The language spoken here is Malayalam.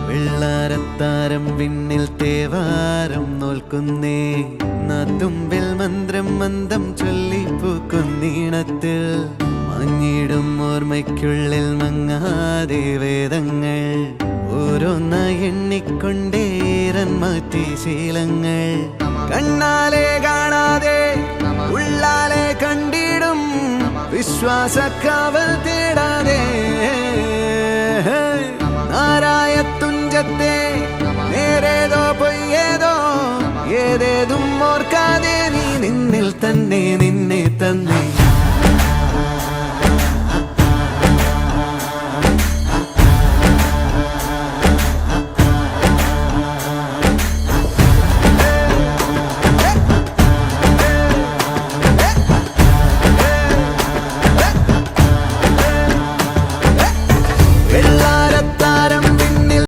വെള്ളാരത്താരം വിണ്ണിൽ തേവാരം നോൽക്കുന്നേ നാത്തുമ്പിൽ മന്ത്രം മന്ദം ചൊല്ലിപ്പൂക്കുന്നീണത്തിൽ മങ്ങിടും ഓർമ്മയ്ക്കുള്ളിൽ മങ്ങാതെ വേദങ്ങൾ ഓരോന്നായി എണ്ണിക്കൊണ്ടേരൻ മാറ്റി ശീലങ്ങൾ കണ്ണാലെ കാണാതെ ഉള്ളാലെ കണ്ടിടും വിശ്വാസക്കാവൽ തേടാതെ നാരായ തുഞ്ചത്തെ നേരേതോ പൊയ്യേതോ ഏതേതും ഓർക്കാതെ നീ നിന്നിൽ തന്നെ നിന്നെ തന്നെ